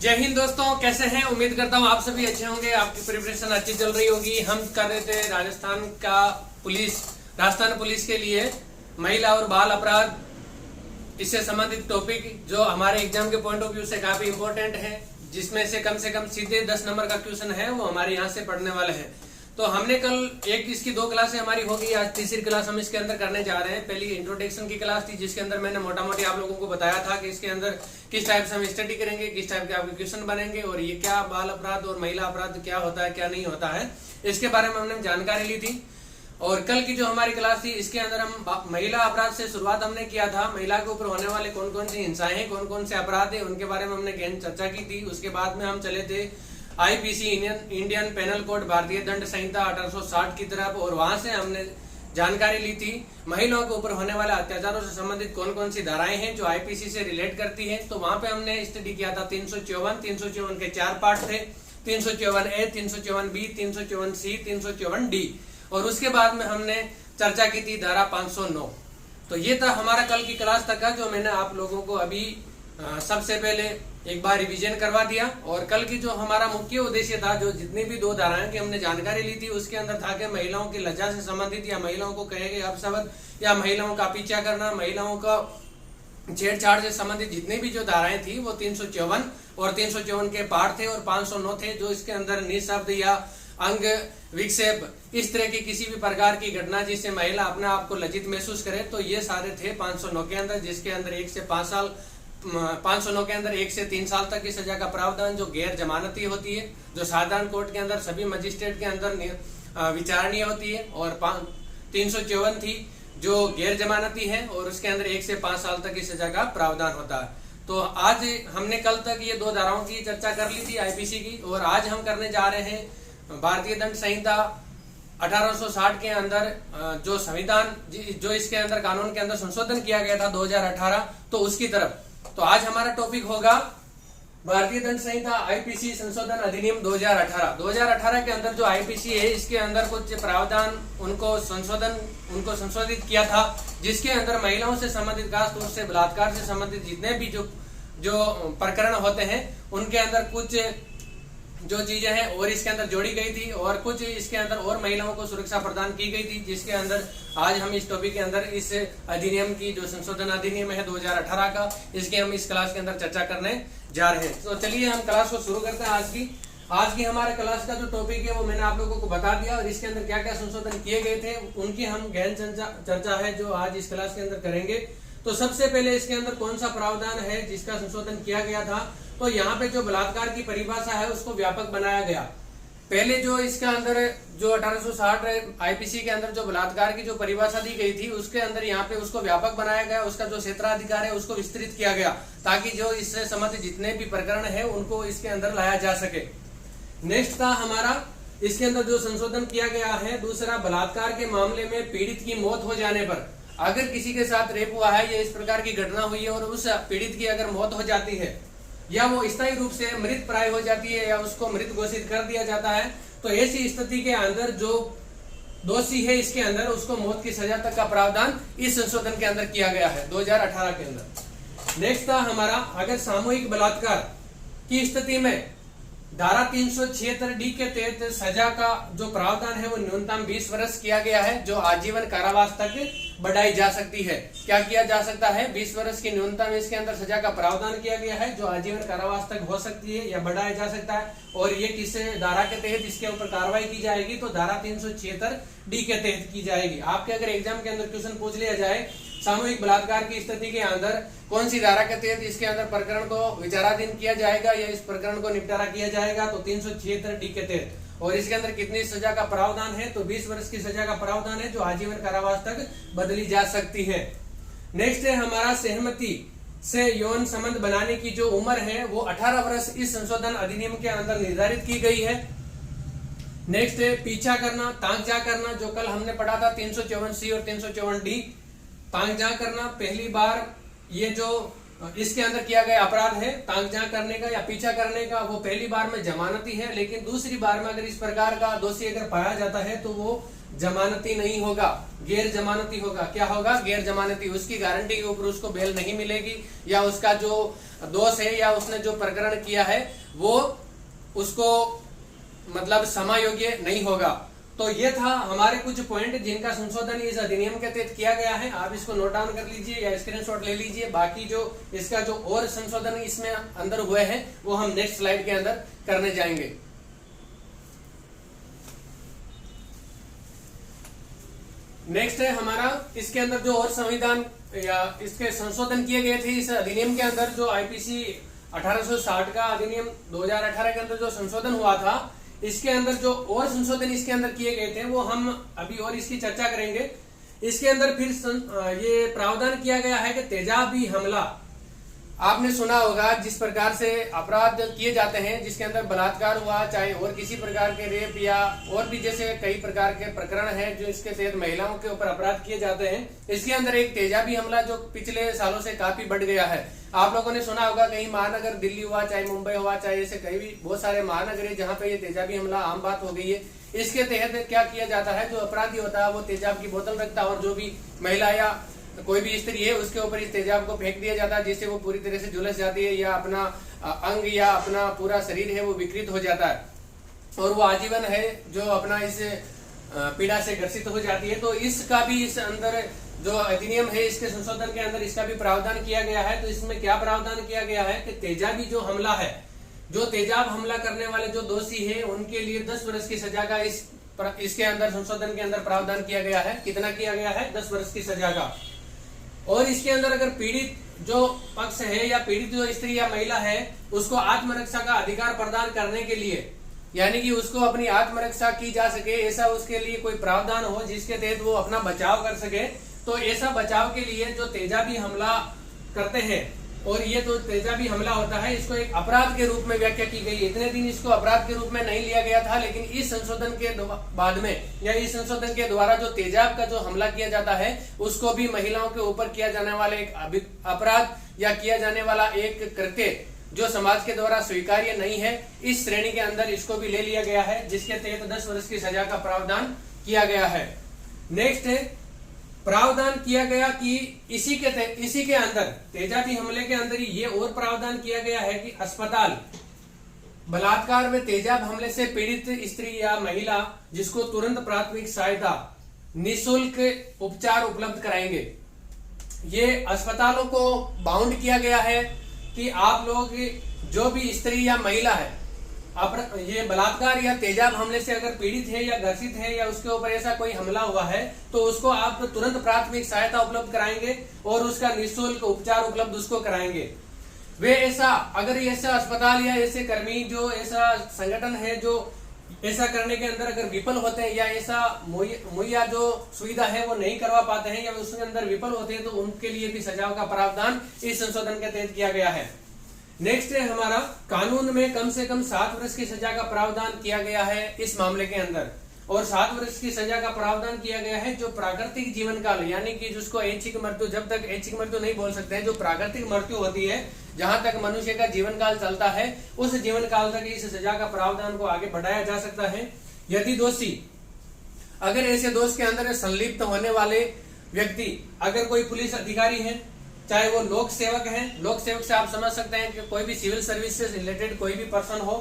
जय हिंद दोस्तों, कैसे हैं? उम्मीद करता हूँ आप सभी अच्छे होंगे। आपकी प्रिपरेशन अच्छी चल रही होगी। हम कर रहे थे राजस्थान पुलिस के लिए महिला और बाल अपराध, इससे संबंधित टॉपिक जो हमारे एग्जाम के पॉइंट ऑफ व्यू से काफी इंपॉर्टेंट है, जिसमें से कम सीधे 10 नंबर का क्वेश्चन है वो हमारे यहाँ से पढ़ने वाले हैं। तो हमने कल इसकी 2 क्लासें हमारी होगी। आज तीसरी क्लास हम इसके अंदर करने जा रहे हैं। पहली इंट्रोडक्शन की क्लास थी, जिसके अंदर मैंने मोटा मोटी आप लोगों को बताया था कि इसके अंदर किस टाइप से हम स्टडी करेंगे, किस टाइप के आपके क्वेश्चन बनेंगे और ये क्या बाल अपराध और महिला अपराध क्या होता है, क्या नहीं होता है, इसके बारे में हमने जानकारी ली थी। और कल की जो हमारी क्लास थी, इसके अंदर हम महिला अपराध से शुरुआत हमने किया था। महिला के ऊपर होने वाले कौन कौन सी हिंसाएं हैं, कौन कौन से अपराध है, उनके बारे में हमने गहन चर्चा की थी। उसके बाद में हम चले थे आईपीसी इंडियन पेनल कोड भारतीय दंड संहिता 1860 की तरफ, और वहां से हमने जानकारी ली थी महिलाओं के ऊपर होने वाले अत्याचारों से संबंधित कौन कौन सी धाराएं हैं जो आईपीसी से रिलेट करती हैं। तो वहां पे हमने स्टडी किया था 354 के 4 पार्ट थे, 354A, 354B, 354C, 354D, और उसके बाद में हमने चर्चा की थी धारा 509। तो ये था हमारा कल की क्लास तक का, जो मैंने आप लोगों को अभी सबसे पहले एक बार रिवीजन करवा दिया। और कल की जो हमारा मुख्य उद्देश्य था, जो जितनी भी 2 धाराएं की हमने जानकारी ली थी, उसके अंदर था कि महिलाओं की लज्जा से संबंधित या महिलाओं को कहे गए अपशब्द या महिलाओं का पीछा करना, महिलाओं का छेड़छाड़ से संबंधित जितनी भी जो धाराएं थी वो 354 और 354 के पार्ट थे और 509 थे, जो इसके अंदर निशब्द या अंग विक्षेप, इस तरह की किसी भी प्रकार की घटना जिससे महिला अपने आप को लज्जित महसूस करे, तो ये सारे थे 509 के अंदर, जिसके अंदर 1 से 5 साल 509 के अंदर 1 से 3 साल तक की सजा का प्रावधान जो गैर जमानती होती है, जो साधारण कोर्ट के अंदर सभी मजिस्ट्रेट के अंदर विचारणीय होती है, और 354 थी जो गैर जमानती है और उसके अंदर 1 से 5 साल तक की सजा का प्रावधान होता है। तो आज हमने कल तक ये 2 धाराओं की चर्चा कर ली थी आईपीसी की, और आज हम करने जा रहे हैं भारतीय दंड संहिता 1860 के अंदर जो संविधान, जो इसके अंदर कानून के अंदर संशोधन किया गया था 2018, तो उसकी तरफ। तो आज हमारा टॉपिक होगा भारतीय दंड संहिता आईपीसी संशोधन अधिनियम 2018 के अंदर जो आईपीसी है, इसके अंदर कुछ प्रावधान उनको संशोधित किया था, जिसके अंदर महिलाओं से संबंधित, खास तौर से बलात्कार से संबंधित जितने भी जो प्रकरण होते हैं, उनके अंदर कुछ जो चीजें हैं और इसके अंदर जोड़ी गई थी, और कुछ इसके अंदर और महिलाओं को सुरक्षा प्रदान की गई थी, जिसके अंदर आज हम इस टॉपिक के अंदर इस अधिनियम की जो संशोधन अधिनियम है 2018 का, इसके हम इस क्लास के अंदर चर्चा करने जा रहे हैं। तो चलिए हम क्लास को शुरू करते हैं। आज की हमारे क्लास का जो टॉपिक है वो मैंने आप लोगों को बता दिया, और इसके अंदर क्या क्या संशोधन किए गए थे उनकी हम गहन चर्चा है जो आज इस क्लास के अंदर करेंगे। तो सबसे पहले इसके अंदर कौन सा प्रावधान है जिसका संशोधन किया गया था, तो यहाँ पे जो बलात्कार की परिभाषा है उसको व्यापक बनाया गया। पहले जो इसके अंदर जो 1860 आईपीसी के अंदर जो बलात्कार की जो परिभाषा दी गई थी, उसके अंदर यहाँ पे उसको व्यापक बनाया गया, उसका जो क्षेत्राधिकार है उसको विस्तृत किया गया, ताकि जो इससे संबंधित जितने भी प्रकरण है उनको इसके अंदर लाया जा सके। नेक्स्ट था हमारा, इसके अंदर जो संशोधन किया गया है दूसरा, बलात्कार के मामले में पीड़ित की मौत हो जाने पर, अगर किसी के साथ रेप हुआ है या इस प्रकार की घटना हुई है और उस पीड़ित की अगर मौत हो जाती है या वो स्थायी रूप से मृत प्राय हो जाती है या उसको मृत घोषित कर दिया जाता है, तो ऐसी स्थिति के अंदर जो दोषी है इसके अंदर उसको मौत की सजा तक का प्रावधान इस संशोधन के अंदर किया गया है 2018 के अंदर। नेक्स्ट था हमारा, अगर सामूहिक बलात्कार की स्थिति में धारा 376D के तहत सजा का जो प्रावधान है वो न्यूनतम 20 वर्ष किया गया है, जो आजीवन कारावास तक बढ़ाई जा सकती है। क्या किया जा सकता है? 20 वर्ष की न्यूनतम इसके अंदर सजा का प्रावधान किया गया है, जो आजीवन कारावास तक हो सकती है या बढ़ाया जा सकता है। और ये किस धारा के तहत इसके ऊपर कार्रवाई की जाएगी, तो धारा 376D के तहत की जाएगी। आपके अगर एग्जाम के अंदर क्वेश्चन पूछ लिया जाए सामूहिक बलात्कार की स्थिति के अंदर कौन सी धारा के तहत इसके अंदर प्रकरण को विचाराधीन किया जाएगा या इस प्रकरण को निपटारा किया जाएगा, तो 376D के तहत। और इसके अंदर कितनी सजा का प्रावधान है, तो 20 वर्ष की सजा का प्रावधान है, जो आजीवन कारावास तक बदली जा सकती है। नेक्स्ट है हमारा, सहमति से यौन संबंध बनाने की जो उम्र है वो 18 वर्ष इस संशोधन अधिनियम के अंदर निर्धारित की गई है। नेक्स्ट है पीछा करना, ताकझा करना, जो कल हमने पढ़ा था 354C और 354D। ताकझा करना पहली बार ये जो इसके अंदर किया गया अपराध है ताकझा करने का या पीछा करने का, वो पहली बार में जमानती है, लेकिन दूसरी बार में अगर इस प्रकार का दोषी अगर पाया जाता है तो वो जमानती नहीं होगा, गैर जमानती होगा। क्या होगा? गैर जमानती। उसकी गारंटी के ऊपर उसको बेल नहीं मिलेगी, या उसका जो दोष है या उसने जो प्रकरण किया है वो उसको मतलब समायोग्य नहीं होगा। तो ये था हमारे कुछ पॉइंट जिनका संशोधन इस अधिनियम के तहत किया गया है। आप इसको नोट डाउन कर लीजिए या स्क्रीनशॉट ले लीजिए। बाकी जो इसका जो और संशोधन इसमें अंदर हुए हैं वो हम नेक्स्ट स्लाइड के अंदर करने जाएंगे। नेक्स्ट है हमारा इसके अंदर जो और संविधान या इसके संशोधन किए गए थे इस अधिनियम के अंदर, जो आईपीसी 1860 का अधिनियम 2018 के अंदर जो संशोधन हुआ था, इसके अंदर जो और संशोधन इसके अंदर किए गए थे वो हम अभी और इसकी चर्चा करेंगे। इसके अंदर फिर ये प्रावधान किया गया है कि तेजाबी हमला, आपने सुना होगा जिस प्रकार से अपराध किए जाते हैं जिसके अंदर बलात्कार हुआ, चाहे और किसी प्रकार के रेप या और भी जैसे कई प्रकार के प्रकरण हैं जो इसके तहत महिलाओं के ऊपर अपराध किए जाते हैं। इसके अंदर एक तेजाबी हमला जो पिछले सालों से काफी बढ़ गया है। आप लोगों ने सुना होगा कहीं महानगर दिल्ली हुआ, चाहे मुंबई हुआ, चाहे ऐसे कई भी बहुत सारे महानगर है जहाँ पे ये तेजाबी हमला आम बात हो गई है। इसके तहत क्या किया जाता है, जो अपराधी होता है वो तेजाब की बोतल रखता है और जो भी महिला या कोई भी स्त्री है उसके ऊपर इस तेजाब को फेंक दिया जाता है, जिससे वो पूरी तरह से झुलस जाती है या अपना अंग या अपना पूरा शरीर है वो विकृत हो जाता है और वो आजीवन है जो अपना इस पीड़ा से ग्रसित हो जाती है। तो इसका भी इस अंदर जो अधिनियम है इसके संशोधन के अंदर इसका भी प्रावधान किया गया है। तो इसमें क्या प्रावधान किया गया है कि तेजाबी जो हमला है, जो तेजाब हमला करने वाले जो दोषी है उनके लिए 10 वर्ष की सजा का इसके अंदर संशोधन के अंदर प्रावधान किया गया है। कितना किया गया है? 10 वर्ष की सजा का। और इसके अंदर अगर पीड़ित जो पक्ष है या पीड़ित जो स्त्री या महिला है उसको आत्मरक्षा का अधिकार प्रदान करने के लिए, यानी कि उसको अपनी आत्मरक्षा की जा सके, ऐसा उसके लिए कोई प्रावधान हो जिसके तहत वो अपना बचाव कर सके। तो ऐसा बचाव के लिए जो तेजाबी हमला करते हैं, और ये जो तेजाबी हमला होता है इसको एक अपराध के रूप में व्याख्या की गई है। इतने दिन इसको अपराध के रूप में नहीं लिया गया था, लेकिन इस संशोधन के बाद में या इस संशोधन के द्वारा जो तेजाब का जो हमला किया जाता है उसको भी महिलाओं के ऊपर किया जाने वाला एक अपराध या किया जाने वाला एक कृत्य जो समाज के द्वारा स्वीकार्य नहीं है, इस श्रेणी के अंदर इसको भी ले लिया गया है, जिसके तहत 10 वर्ष की सजा का प्रावधान किया गया है। नेक्स्ट है प्रावधान किया गया कि इसी के अंदर तेजाबी हमले के अंदर ही ये और प्रावधान किया गया है कि अस्पताल बलात्कार व तेजाब हमले से पीड़ित स्त्री या महिला जिसको तुरंत प्राथमिक सहायता निःशुल्क उपचार उपलब्ध कराएंगे। ये अस्पतालों को बाउंड किया गया है कि आप लोग जो भी स्त्री या महिला है ये बलात्कार या तेजाब हमले से अगर पीड़ित है या ग्रसित है या उसके ऊपर ऐसा कोई हमला हुआ है तो उसको आप तुरंत प्राथमिक सहायता उपलब्ध कराएंगे और उसका निःशुल्क उपचार उपलब्ध उसको कराएंगे। वे ऐसा अगर ऐसा अस्पताल या ऐसे कर्मी जो ऐसा संगठन है जो ऐसा करने के अंदर अगर विफल होते हैं या ऐसा मुहैया जो सुविधा है वो नहीं करवा पाते हैं या उसके अंदर विफल होते हैं तो उनके लिए भी सजाओं का प्रावधान इस संशोधन के तहत किया गया है। नेक्स्ट है हमारा कानून में कम से कम 7 वर्ष की सजा का प्रावधान किया गया है इस मामले के अंदर, और 7 वर्ष की सजा का प्रावधान किया गया है जो प्राकृतिक जीवन काल, यानी कि जिसको ऐच्छिक मृत्यु, जब तक ऐच्छिक मृत्यु नहीं बोल सकते हैं, जो प्राकृतिक मृत्यु होती है जहां तक मनुष्य का जीवन काल चलता है उस जीवन काल तक इस सजा का प्रावधान को आगे बढ़ाया जा सकता है। यदि दोषी अगर ऐसे दोष के अंदर संलिप्त होने वाले व्यक्ति अगर कोई पुलिस अधिकारी है, चाहे वो लोक सेवक है, लोक सेवक से आप समझ सकते हैं कि कोई भी सिविल सर्विस से रिलेटेड कोई भी पर्सन हो,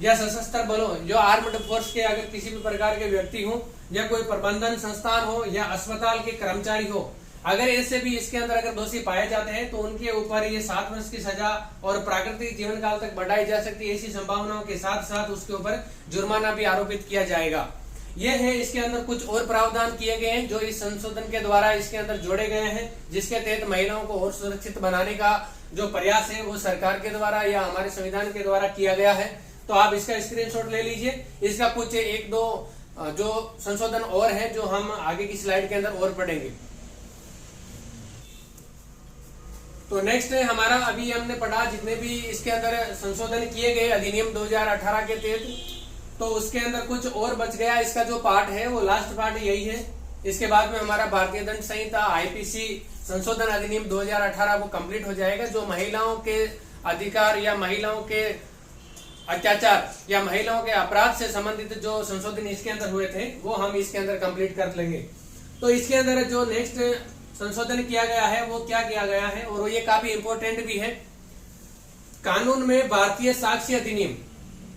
या सशस्त्र बलों जो आर्म्ड फोर्स के अगर किसी भी प्रकार के व्यक्ति हो, या कोई प्रबंधन संस्थान हो, या अस्पताल के कर्मचारी हो, अगर ऐसे भी इसके अंदर अगर दोषी पाए जाते हैं तो उनके ऊपर ये 7 वर्ष की सजा और प्राकृतिक जीवन काल तक बढ़ाई जा सकती है। ऐसी संभावनाओं के साथ साथ उसके ऊपर जुर्माना भी आरोपित किया जाएगा। ये है इसके अंदर कुछ और प्रावधान किए गए हैं जो इस संशोधन के द्वारा इसके अंदर जोड़े गए हैं, जिसके तहत महिलाओं को और सुरक्षित बनाने का जो प्रयास है वो सरकार के द्वारा या हमारे संविधान के द्वारा किया गया है। तो आप इसका स्क्रीनशॉट ले लीजिए। इसका कुछ 1-2 जो संशोधन और है जो हम आगे की स्लाइड के अंदर और पढ़ेंगे। तो नेक्स्ट है हमारा, अभी हमने पढ़ा जितने भी इसके अंदर संशोधन किए गए अधिनियम 2018 के तहत, तो उसके अंदर कुछ और बच गया। इसका जो पार्ट है वो लास्ट पार्ट यही है। इसके बाद में हमारा भारतीय दंड संहिता आईपीसी संशोधन अधिनियम 2018 वो कंप्लीट हो जाएगा, जो महिलाओं के अधिकार या महिलाओं के अत्याचार या महिलाओं के अपराध से संबंधित जो संशोधन इसके अंदर हुए थे वो हम इसके अंदर कंप्लीट कर लेंगे। तो इसके अंदर जो नेक्स्ट संशोधन किया गया है वो क्या किया गया है, और ये काफी इंपॉर्टेंट भी है। कानून में भारतीय साक्ष्य अधिनियम,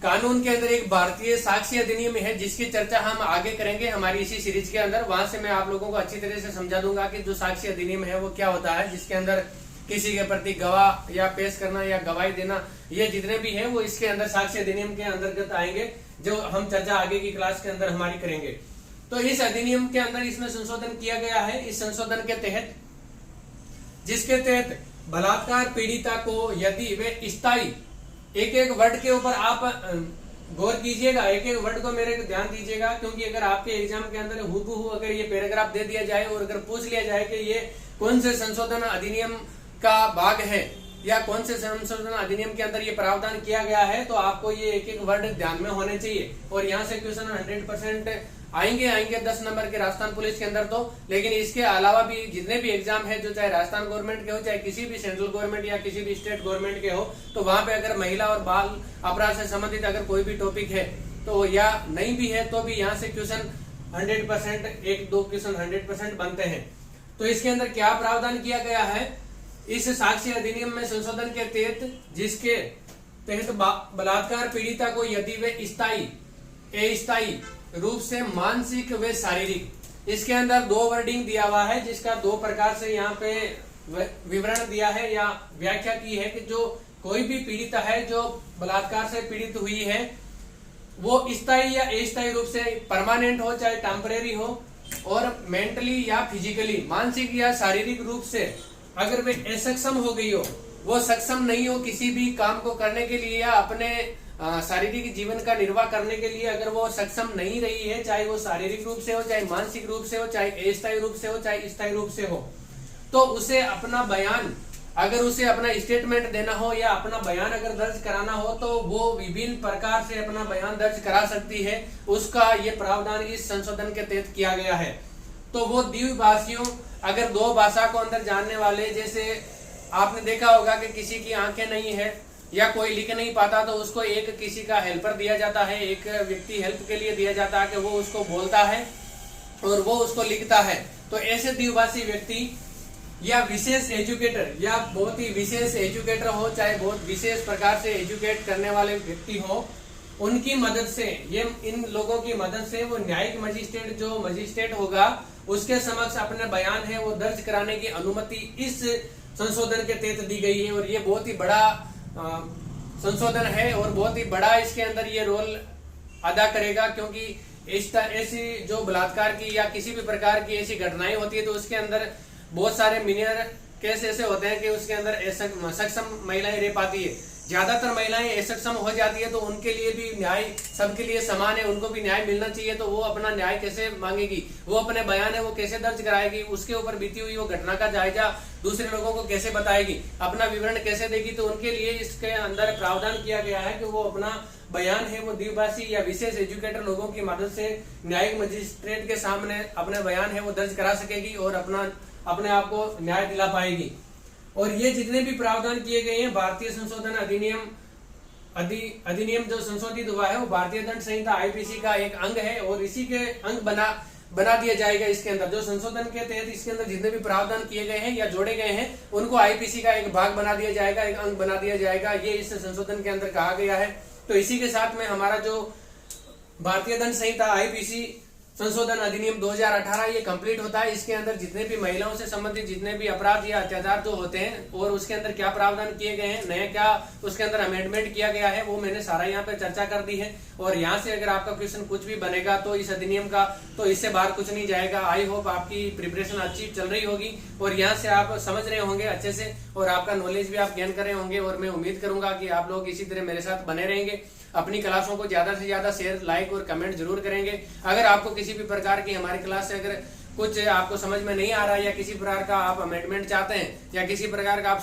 कानून के अंदर एक भारतीय साक्ष्य अधिनियम है जिसकी चर्चा हम आगे करेंगे हमारी इसी सीरीज के अंदर। वहां से मैं आप लोगों को अच्छी तरह से समझा दूंगा कि जो साक्ष्य अधिनियम है वो क्या होता है, जिसके अंदर किसी के प्रति गवाह या पेश करना या गवाही देना, ये जितने भी है वो इसके अंदर साक्ष्य अधिनियम के अंतर्गत आएंगे, जो हम चर्चा आगे की क्लास के अंदर हमारी करेंगे। तो इस अधिनियम के अंदर इसमें संशोधन किया गया है। इस संशोधन के तहत, जिसके तहत बलात्कार पीड़िता को यदि वे स्थायी, एक एक वर्ड के ऊपर आप गौर कीजिएगा, एक एक वर्ड को मेरे ध्यान दीजिएगा, क्योंकि अगर आपके एग्जाम के अंदर हूबहू अगर ये पैराग्राफ दे दिया जाए और अगर पूछ लिया जाए कि ये कौन से संशोधन अधिनियम का भाग है या कौन से संशोधन अधिनियम के अंदर ये प्रावधान किया गया है, तो आपको ये एक एक वर्ड ध्यान में होने चाहिए। और यहाँ से क्वेश्चन 100% आएंगे 10 नंबर के राजस्थान पुलिस के अंदर। तो लेकिन इसके अलावा भी जितने भी एग्जाम है, जो चाहे राजस्थान गवर्नमेंट के हो, चाहे किसी भी सेंट्रल गवर्नमेंट या किसी भी स्टेट गवर्नमेंट के हो, तो वहां पे अगर महिला और बाल अपराध से संबंधित अगर कोई भी टॉपिक है तो या नहीं भी है तो भी यहाँ से क्वेश्चन 100%, एक दो क्वेश्चन 100% बनते हैं। तो इसके अंदर क्या प्रावधान किया गया है, इस साक्ष्य अधिनियम में संशोधन के तहत, जिसके तहत बलात्कार पीड़िता को यदि वे अस्थायी रूप से मानसिक व शारीरिक, इसके अंदर दो वर्डिंग दिया हुआ है, जिसका दो प्रकार से यहाँ पे विवरण दिया है या व्याख्या की है कि जो कोई भी पीड़िता है जो बलात्कार से पीड़ित हुई है, वो स्थायी या अस्थायी रूप से, परमानेंट हो चाहे टेम्परेरी हो, और मेंटली या फिजिकली, मानसिक या शारीरिक रूप से अगर वे असक्षम हो गई हो, वो सक्षम नहीं हो किसी भी काम को करने के लिए या अपने शारीरिक जीवन का निर्वाह करने के लिए, अगर वो सक्षम नहीं रही है, चाहे वो शारीरिक रूप से हो, चाहे मानसिक रूप से हो, चाहे अस्थायी रूप से हो, चाहे स्थायी रूप से हो, तो उसे अपना बयान, अगर उसे अपना स्टेटमेंट देना हो या अपना बयान अगर दर्ज कराना हो, तो वो विभिन्न प्रकार से अपना बयान दर्ज करा सकती है। उसका ये प्रावधान इस संशोधन के तहत किया गया है। तो वो द्विभाषियों, अगर दो भाषा को अंदर जानने वाले, जैसे आपने देखा होगा कि किसी की आंखें नहीं है या कोई लिख नहीं पाता, तो उसको एक किसी का हेल्पर दिया जाता है, एक व्यक्ति हेल्प के लिए दिया जाता है कि वो उसको बोलता है और वो उसको लिखता है। तो ऐसे द्विभाषी व्यक्ति या विशेष एजुकेटर, या बहुत ही विशेष एजुकेटर हो, चाहे बहुत विशेष प्रकार से एजुकेट करने वाले व्यक्ति हो, उनकी मदद से, ये इन लोगों की मदद से वो न्यायिक मजिस्ट्रेट, जो मजिस्ट्रेट होगा, उसके समक्ष अपने बयान है वो दर्ज कराने की अनुमति इस संशोधन के तहत दी गई है। और ये बहुत ही बड़ा संशोधन है और बहुत ही बड़ा इसके अंदर ये रोल अदा करेगा, क्योंकि ऐसी जो बलात्कार की या किसी भी प्रकार की ऐसी घटनाएं होती है, तो उसके अंदर बहुत सारे मिनियर केस ऐसे होते हैं कि उसके अंदर सक्षम महिलाएं रह पाती है। ज्यादातर महिलाएं असक्षम हो जाती है, तो उनके लिए भी न्याय सबके लिए समान है, उनको भी न्याय मिलना चाहिए। तो वो अपना न्याय कैसे मांगेगी, वो अपने बयान है वो कैसे दर्ज कराएगी, उसके ऊपर बीती हुई वो घटना का जायजा दूसरे लोगों को कैसे बताएगी, अपना विवरण कैसे देगी। तो उनके लिए इसके अंदर प्रावधान किया गया है कि वो अपना बयान है वो द्विभाषी या विशेष एजुकेटर लोगों की मदद से न्यायिक मजिस्ट्रेट के सामने अपने बयान है वो दर्ज करा सकेगी और अपने आप को न्याय दिला पाएगी। और ये जितने भी प्रावधान किए गए हैं, भारतीय संशोधन अधिनियम जो संशोधित हुआ है वो भारतीय दंड संहिता आईपीसी का एक अंग है, और इसी के अंग बना दिया जाएगा। इसके अंदर जो संशोधन के तहत इसके अंदर जितने भी प्रावधान किए गए हैं या जोड़े गए हैं, उनको आईपीसी का एक भाग बना दिया जाएगा, एक अंग बना दिया जाएगा, ये इस संशोधन के अंदर कहा गया है। तो इसी के साथ में हमारा जो भारतीय दंड संहिता आईपीसी संशोधन अधिनियम 2018 ये कंप्लीट होता है। इसके अंदर जितने भी महिलाओं से संबंधित जितने भी अपराध या अत्याचार जो होते हैं और उसके अंदर क्या प्रावधान किए गए हैं, नया क्या उसके अंदर अमेंडमेंट किया गया है, वो मैंने सारा यहाँ पे चर्चा कर दी है। और यहाँ से अगर आपका क्वेश्चन कुछ भी बनेगा तो इस अधिनियम का, तो इससे बाहर कुछ नहीं जाएगा। आई होप आपकी प्रिपरेशन अच्छी चल रही होगी और यहाँ से आप समझ रहे होंगे अच्छे से, और आपका नॉलेज भी आप गेन कर रहे होंगे। और मैं उम्मीद करूंगा कि आप लोग इसी तरह मेरे साथ बने रहेंगे, अपनी क्लासों को ज्यादा से ज्यादा शेयर, लाइक और कमेंट जरूर करेंगे। अगर आपको किसी भी प्रकार की हमारी क्लास से अगर कुछ आपको समझ में नहीं आ रहा है या किसी प्रकार का आप अमेंडमेंट चाहते हैं या किसी प्रकार का आप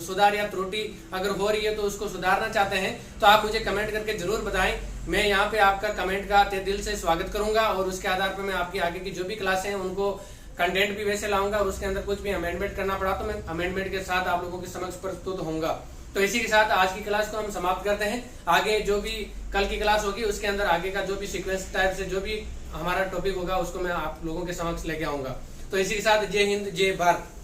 सुधार या त्रुटि अगर हो रही है तो उसको सुधारना चाहते हैं, तो आप मुझे कमेंट करके जरूर बताएं। मैं यहाँ पे आपका कमेंट का तहे दिल से स्वागत करूंगा और उसके आधार पर मैं आपकी आगे की जो भी क्लासें हैं उनको कंटेंट भी वैसे लाऊंगा और उसके अंदर कुछ भी अमेंडमेंट करना पड़ा तो मैं अमेंडमेंट के साथ आप लोगों के समक्ष प्रस्तुत होऊंगा। तो इसी के साथ आज की क्लास को हम समाप्त करते हैं। आगे जो भी कल की क्लास होगी उसके अंदर आगे का जो भी सीक्वेंस टाइप से जो भी हमारा टॉपिक होगा उसको मैं आप लोगों के समक्ष लेके आऊंगा। तो इसी के साथ जय हिंद, जय भारत।